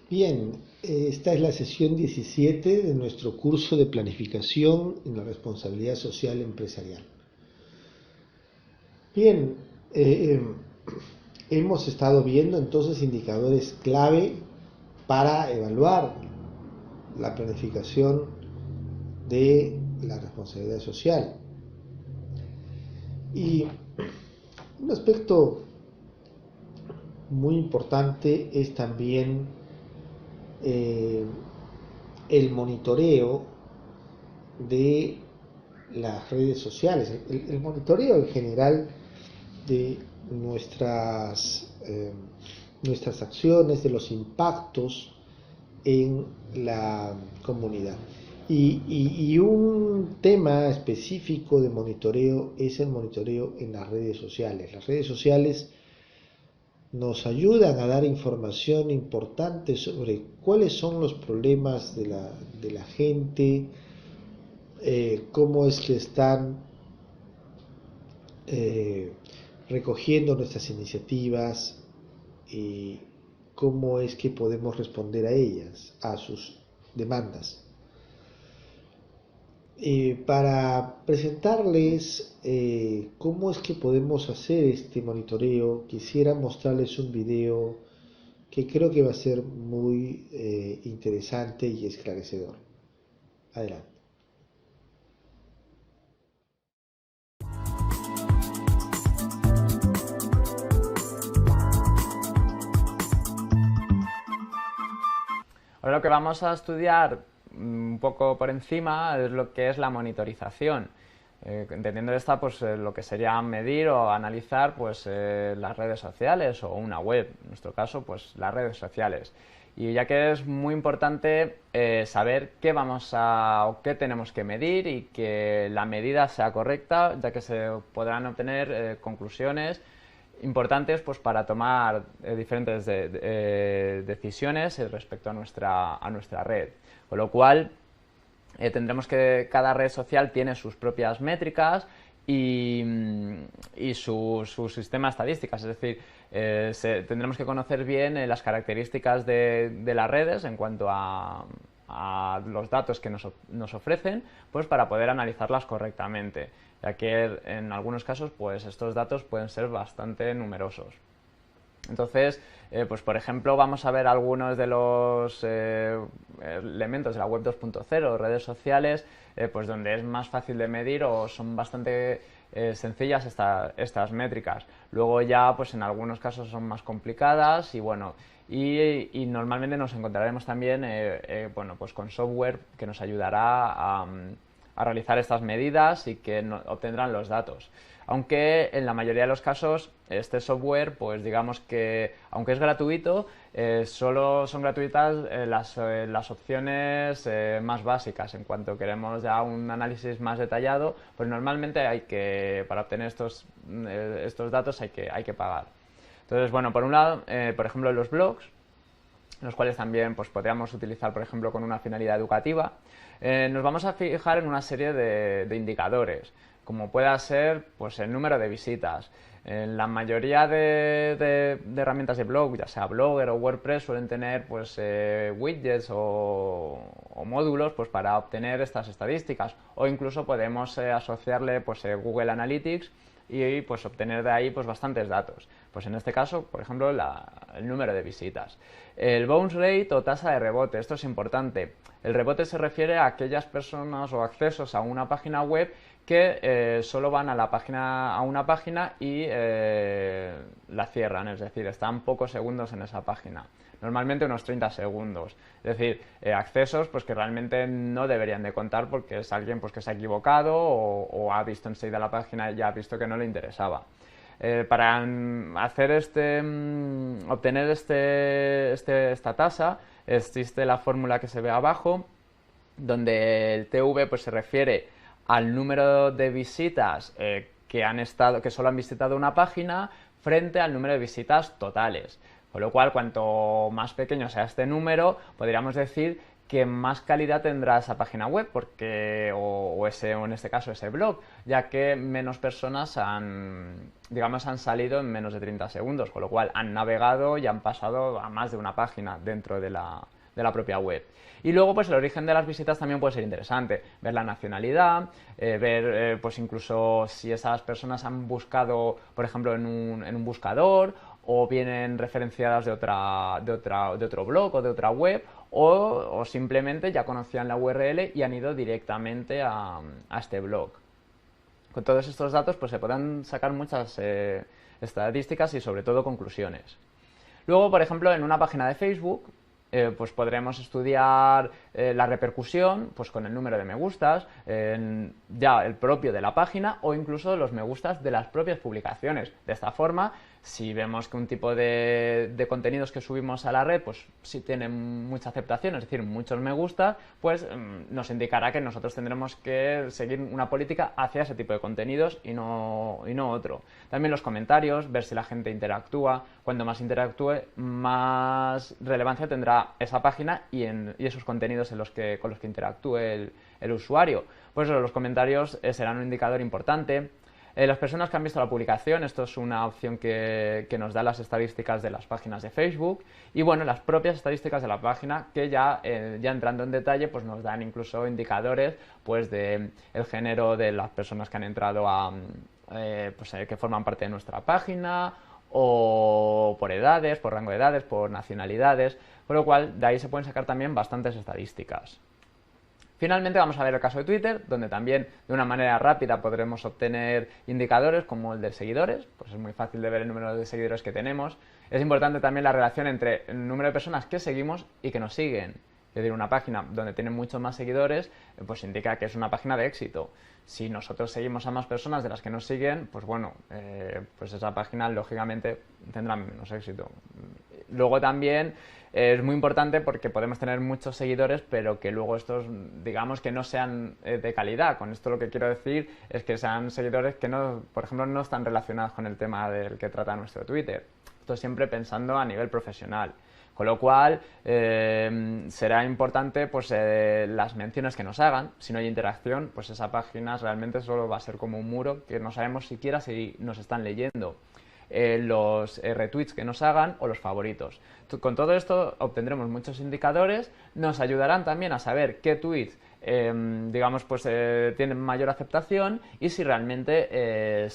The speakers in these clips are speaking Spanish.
Bien, esta es la sesión 17 de nuestro curso de planificación en la responsabilidad social empresarial. Bien, hemos estado viendo entonces indicadores clave para evaluar la planificación de la responsabilidad social. Y un aspecto muy importante es también el monitoreo de las redes sociales, el monitoreo en general de nuestras acciones, de los impactos en la comunidad. Y un tema específico de monitoreo es el monitoreo en las redes sociales. Las redes sociales nos ayudan a dar información importante sobre cuáles son los problemas de la gente, cómo es que están recogiendo nuestras iniciativas y cómo es que podemos responder a ellas, a sus demandas. Para presentarles cómo es que podemos hacer este monitoreo, quisiera mostrarles un video que creo que va a ser muy interesante y esclarecedor. Adelante. Ahora lo que vamos a estudiar un poco por encima es lo que es la monitorización. Entendiendo esta, pues lo que sería medir o analizar pues las redes sociales o una web, en nuestro caso pues las redes sociales. Y ya que es muy importante saber qué o qué tenemos que medir y que la medida sea correcta, ya que se podrán obtener conclusiones importantes pues para tomar diferentes decisiones respecto a nuestra red. Con lo cual tendremos que cada red social tiene sus propias métricas y su sistema de estadísticas, es decir, tendremos que conocer bien las características de las redes en cuanto a los datos que nos ofrecen, pues para poder analizarlas correctamente, ya que en algunos casos pues estos datos pueden ser bastante numerosos. Entonces, pues por ejemplo, vamos a ver algunos de los elementos de la web 2.0, redes sociales, pues donde es más fácil de medir o son bastante sencillas estas métricas. Luego ya, pues en algunos casos son más complicadas y bueno, y normalmente nos encontraremos también bueno, pues con software que nos ayudará a realizar estas medidas y que obtendrán los datos. Aunque en la mayoría de los casos este software, pues digamos que aunque es gratuito, solo son gratuitas las opciones más básicas. En cuanto queremos ya un análisis más detallado, pues normalmente para obtener estos datos hay que pagar. Entonces, bueno, por un lado, por ejemplo, los blogs, los cuales también pues, podríamos utilizar, por ejemplo, con una finalidad educativa, nos vamos a fijar en una serie de indicadores, como pueda ser pues, el número de visitas. En la mayoría de herramientas de blog, ya sea Blogger o WordPress, suelen tener pues, widgets o módulos pues, para obtener estas estadísticas, o incluso podemos asociarle pues, Google Analytics y pues, obtener de ahí pues, bastantes datos. Pues en este caso, por ejemplo, el número de visitas. El bounce rate o tasa de rebote, esto es importante. El rebote se refiere a aquellas personas o accesos a una página web que solo van a una página y la cierran, es decir, están pocos segundos en esa página. Normalmente unos 30 segundos. Es decir, accesos pues, que realmente no deberían de contar porque es alguien pues, que se ha equivocado o ha visto enseguida la página y ya ha visto que no le interesaba. Para hacer obtener esta tasa existe la fórmula que se ve abajo, donde el TV pues, se refiere al número de visitas que solo han visitado una página frente al número de visitas totales. Con lo cual, cuanto más pequeño sea este número, podríamos decir que más calidad tendrá esa página web porque, o en este caso ese blog, ya que menos personas han salido en menos de 30 segundos, con lo cual han navegado y han pasado a más de una página dentro de la propia web. Y luego, pues el origen de las visitas también puede ser interesante, ver la nacionalidad, ver pues incluso si esas personas han buscado, por ejemplo, en un buscador, o vienen referenciadas de otro blog o de otra web, o simplemente ya conocían la URL y han ido directamente a este blog. Con todos estos datos pues se pueden sacar muchas estadísticas y sobre todo conclusiones. Luego, por ejemplo, en una página de Facebook pues podremos estudiar la repercusión pues con el número de me gustas, ya el propio de la página, o incluso los me gustas de las propias publicaciones. De esta forma, si vemos que un tipo de contenidos que subimos a la red pues sí tienen mucha aceptación, es decir, muchos me gusta, pues nos indicará que nosotros tendremos que seguir una política hacia ese tipo de contenidos y no otro. También los comentarios, ver si la gente interactúa. Cuanto más interactúe, más relevancia tendrá esa página y esos contenidos con los que interactúe el usuario. Pues los comentarios serán un indicador importante. Las personas que han visto la publicación, esto es una opción que nos da las estadísticas de las páginas de Facebook, y bueno, las propias estadísticas de la página que ya entrando en detalle pues nos dan incluso indicadores pues de el género de las personas que han entrado que forman parte de nuestra página, o por edades, por rango de edades, por nacionalidades, con lo cual de ahí se pueden sacar también bastantes estadísticas. Finalmente vamos a ver el caso de Twitter, donde también de una manera rápida podremos obtener indicadores como el de seguidores, pues es muy fácil de ver el número de seguidores que tenemos. Es importante también la relación entre el número de personas que seguimos y que nos siguen. Es decir, una página donde tiene muchos más seguidores, pues indica que es una página de éxito. Si nosotros seguimos a más personas de las que nos siguen, pues bueno, pues esa página lógicamente tendrá menos éxito. Luego también es muy importante porque podemos tener muchos seguidores, pero que luego estos, digamos, que no sean de calidad. Con esto lo que quiero decir es que sean seguidores que, no, por ejemplo, no están relacionados con el tema del que trata nuestro Twitter. Esto siempre pensando a nivel profesional. Con lo cual, será importante pues, las menciones que nos hagan. Si no hay interacción, pues esa página realmente solo va a ser como un muro que no sabemos siquiera si nos están leyendo. Los retweets que nos hagan o los favoritos. Con todo esto obtendremos muchos indicadores, nos ayudarán también a saber qué tweets tienen mayor aceptación y si realmente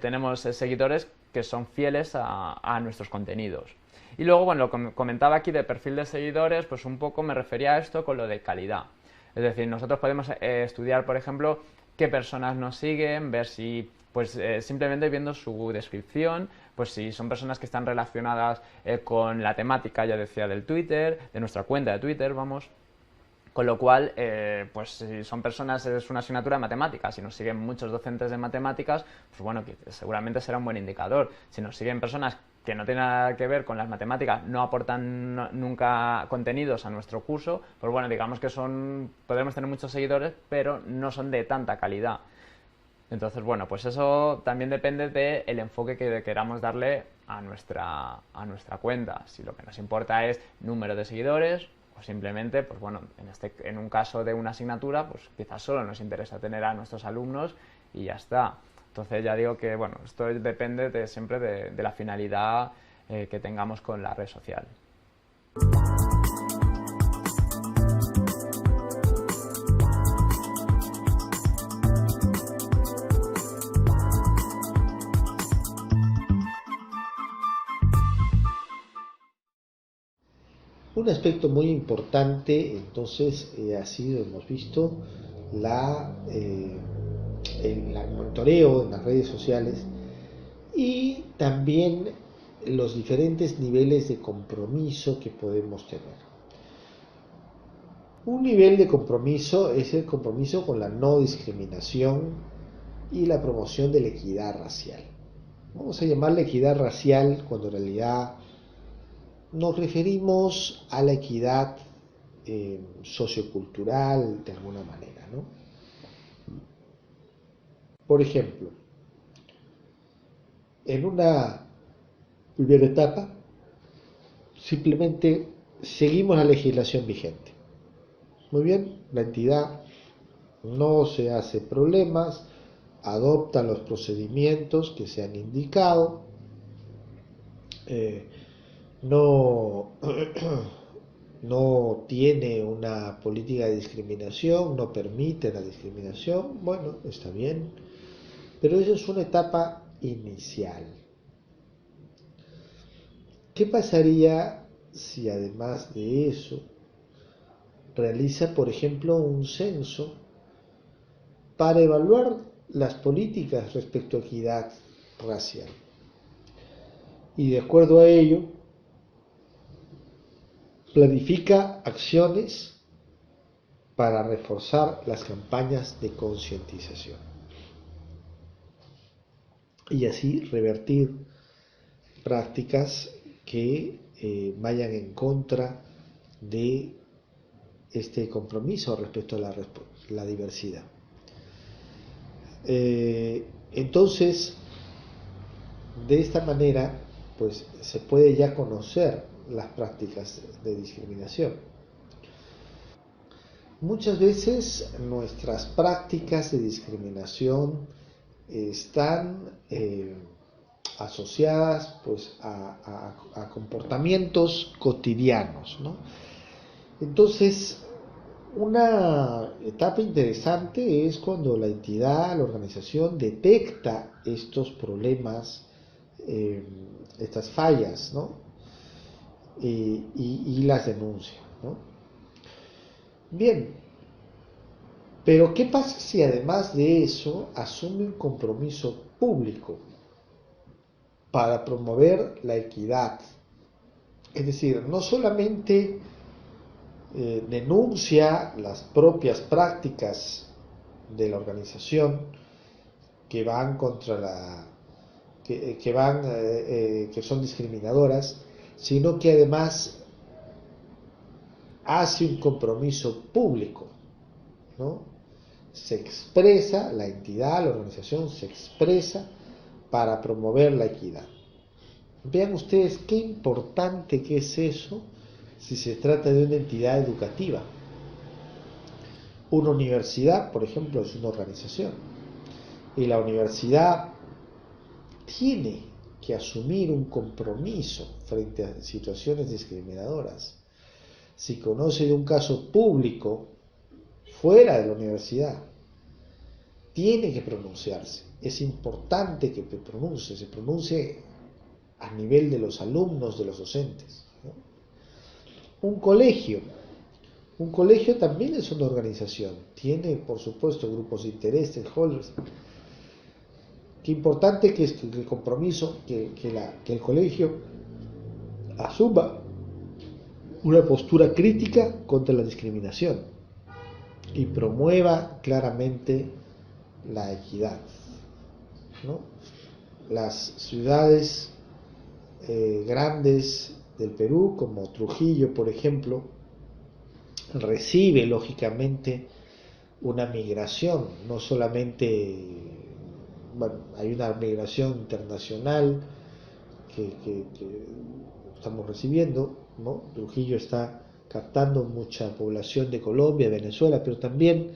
tenemos seguidores que son fieles a nuestros contenidos. Y luego, bueno, lo que comentaba aquí de perfil de seguidores, pues un poco me refería a esto con lo de calidad. Es decir, nosotros podemos estudiar, por ejemplo, qué personas nos siguen, ver si pues simplemente viendo su descripción, pues si son personas que están relacionadas con la temática, ya decía, del Twitter, de nuestra cuenta de Twitter, vamos. Con lo cual, pues si son personas, es una asignatura de matemáticas, si nos siguen muchos docentes de matemáticas, pues bueno, seguramente será un buen indicador. Si nos siguen personas que no tienen nada que ver con las matemáticas, no aportan nunca contenidos a nuestro curso, pues bueno, digamos que podemos tener muchos seguidores, pero no son de tanta calidad. Entonces, bueno, pues eso también depende del enfoque que queramos darle a nuestra cuenta. Si lo que nos importa es número de seguidores, o simplemente, pues bueno, en un caso de una asignatura, pues quizás solo nos interesa tener a nuestros alumnos y ya está. Entonces ya digo que, bueno, esto depende siempre de la finalidad que tengamos con la red social. Un aspecto muy importante, entonces, hemos visto el monitoreo en las redes sociales y también los diferentes niveles de compromiso que podemos tener. Un nivel de compromiso es el compromiso con la no discriminación y la promoción de la equidad racial. Vamos a llamarla equidad racial cuando en realidad nos referimos a la equidad sociocultural de alguna manera, ¿no? Por ejemplo, en una primera etapa simplemente seguimos la legislación vigente. Muy bien, la entidad no se hace problemas, adopta los procedimientos que se han indicado, no, no tiene una política de discriminación, no permite la discriminación, bueno, está bien, pero eso es una etapa inicial. ¿Qué pasaría si además de eso realiza, por ejemplo, un censo para evaluar las políticas respecto a equidad racial? Y de acuerdo a ello, planifica acciones para reforzar las campañas de concientización y así revertir prácticas que vayan en contra de este compromiso respecto a la diversidad. Entonces, de esta manera, pues se puede ya conocer las prácticas de discriminación. Muchas veces nuestras prácticas de discriminación están asociadas pues a comportamientos cotidianos, ¿no? Entonces, una etapa interesante es cuando la entidad, la organización detecta estos problemas, estas fallas, ¿no? Y las denuncia, ¿no? Bien, pero ¿qué pasa si además de eso asume un compromiso público para promover la equidad? Es decir, no solamente denuncia las propias prácticas de la organización que van contra que son discriminadoras, sino que además hace un compromiso público, ¿no? Se expresa, la entidad, la organización se expresa para promover la equidad. Vean ustedes qué importante que es eso si se trata de una entidad educativa. Una universidad, por ejemplo, es una organización y la universidad tiene que asumir un compromiso frente a situaciones discriminadoras. Si conoce de un caso público fuera de la universidad, tiene que pronunciarse. Es importante que se pronuncie a nivel de los alumnos, de los docentes, ¿no? Un colegio también es una organización, tiene por supuesto grupos de interés, stakeholders. Qué importante que el compromiso, que el colegio asuma una postura crítica contra la discriminación y promueva claramente la equidad, ¿no? Las ciudades grandes del Perú, como Trujillo, por ejemplo, recibe lógicamente una migración, no solamente, bueno, hay una migración internacional que estamos recibiendo, ¿no? Trujillo está captando mucha población de Colombia, Venezuela, pero también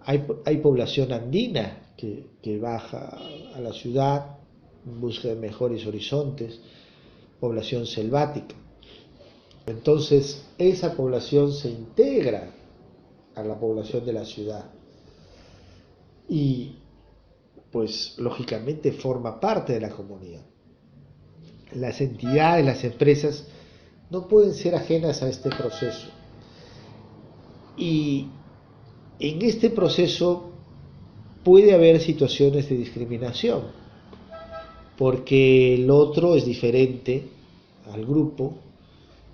hay población andina que baja a la ciudad en busca de mejores horizontes, población selvática. Entonces, esa población se integra a la población de la ciudad y, pues, lógicamente forma parte de la comunidad. Las entidades, las empresas no pueden ser ajenas a este proceso. Y en este proceso puede haber situaciones de discriminación, porque el otro es diferente al grupo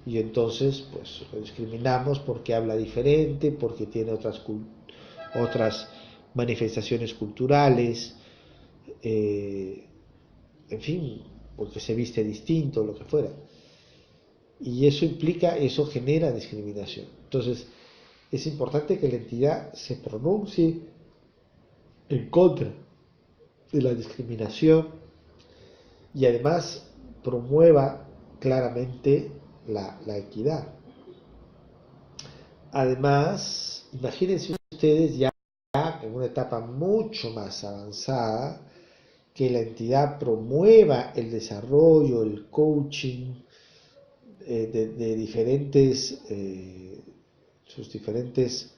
y entonces pues lo discriminamos porque habla diferente, porque tiene otras manifestaciones culturales, en fin, porque se viste distinto, lo que fuera. Y eso genera discriminación. Entonces, es importante que la entidad se pronuncie en contra de la discriminación y además promueva claramente la equidad. Además, imagínense ustedes ya en una etapa mucho más avanzada, que la entidad promueva el desarrollo, el coaching de diferentes, sus diferentes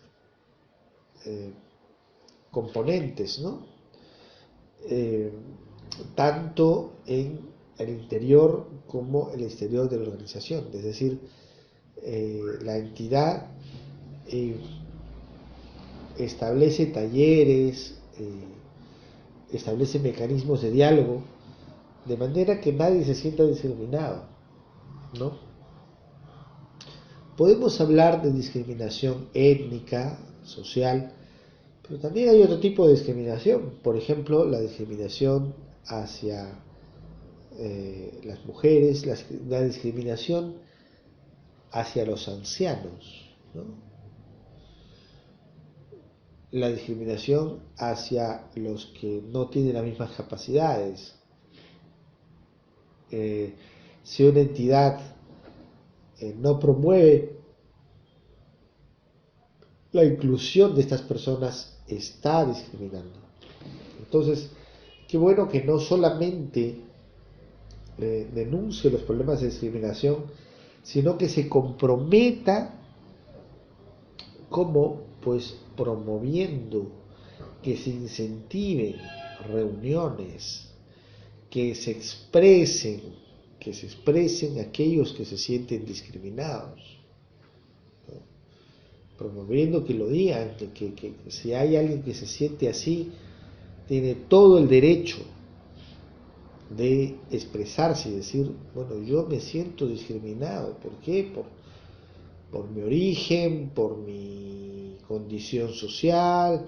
eh, componentes, ¿no? Eh, tanto en el interior como el exterior de la organización. Es decir, la entidad establece talleres, establece mecanismos de diálogo, de manera que nadie se sienta discriminado, ¿no? Podemos hablar de discriminación étnica, social, pero también hay otro tipo de discriminación. Por ejemplo, la discriminación hacia las mujeres, la discriminación hacia los ancianos, ¿no? La discriminación hacia los que no tienen las mismas capacidades. Si una entidad no promueve la inclusión de estas personas, está discriminando. Entonces, qué bueno que no solamente denuncie los problemas de discriminación, sino que se comprometa como pues promoviendo que se incentiven reuniones, que se expresen aquellos que se sienten discriminados, ¿no? Promoviendo que lo digan, que si hay alguien que se siente así, tiene todo el derecho de expresarse y decir, bueno, yo me siento discriminado. ¿Por qué? Por mi origen, por mi condición social,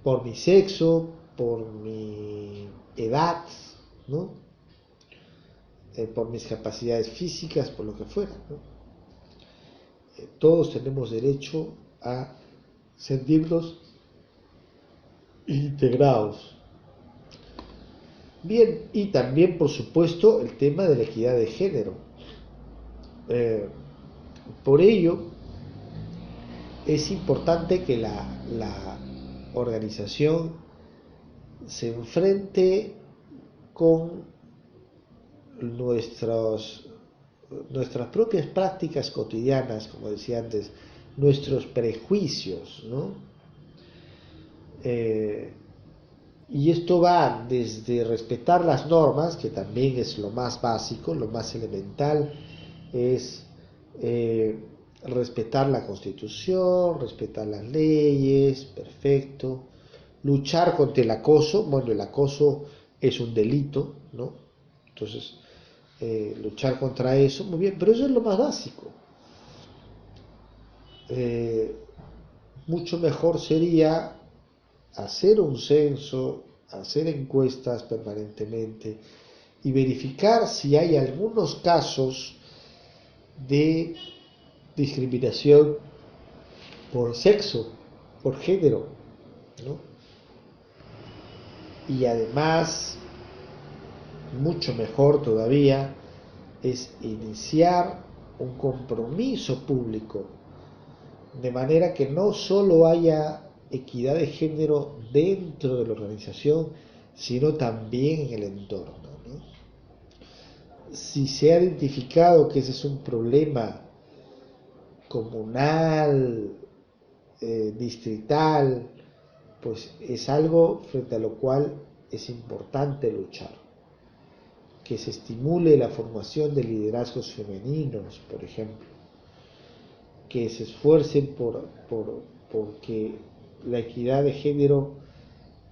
por mi sexo, por mi edad, ¿no? Por mis capacidades físicas, por lo que fuera, ¿no? Todos tenemos derecho a sentirnos integrados. Bien, y también, por supuesto, el tema de la equidad de género. Por ello, es importante que la organización se enfrente con nuestras propias prácticas cotidianas, como decía antes, nuestros prejuicios, ¿no? Y esto va desde respetar las normas, que también es lo más básico, lo más elemental, es respetar la Constitución, respetar las leyes, perfecto. Luchar contra el acoso, bueno, el acoso es un delito, ¿no? Entonces, luchar contra eso, muy bien, pero eso es lo más básico. Mucho mejor sería hacer un censo, hacer encuestas permanentemente y verificar si hay algunos casos de discriminación por sexo, por género, ¿no? Y además, mucho mejor todavía, es iniciar un compromiso público, de manera que no solo haya equidad de género dentro de la organización, sino también en el entorno, ¿no? Si se ha identificado que ese es un problema comunal, distrital, pues es algo frente a lo cual es importante luchar. Que se estimule la formación de liderazgos femeninos, por ejemplo, que se esfuercen porque la equidad de género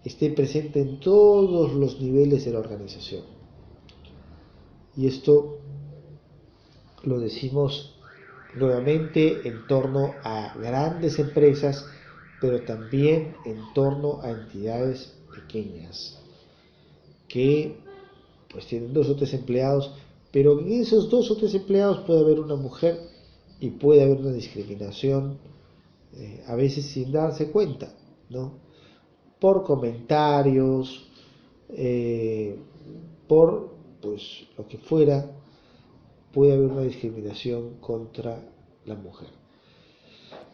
esté presente en todos los niveles de la organización. Y esto lo decimos nuevamente en torno a grandes empresas, pero también en torno a entidades pequeñas, que pues tienen 2 o 3 empleados, pero en esos 2 o 3 empleados puede haber una mujer y puede haber una discriminación, a veces sin darse cuenta, ¿no? Por comentarios, por pues lo que fuera, puede haber una discriminación contra la mujer.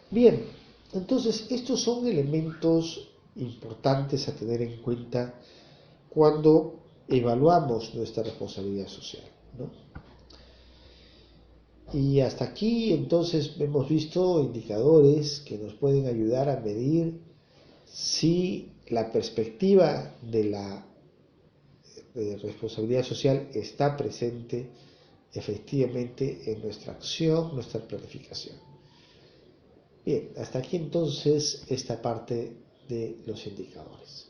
Bien, entonces estos son elementos importantes a tener en cuenta cuando evaluamos nuestra responsabilidad social, ¿no? Y hasta aquí entonces hemos visto indicadores que nos pueden ayudar a medir si la perspectiva de la responsabilidad social está presente efectivamente en nuestra acción, nuestra planificación. Bien, hasta aquí entonces esta parte de los indicadores.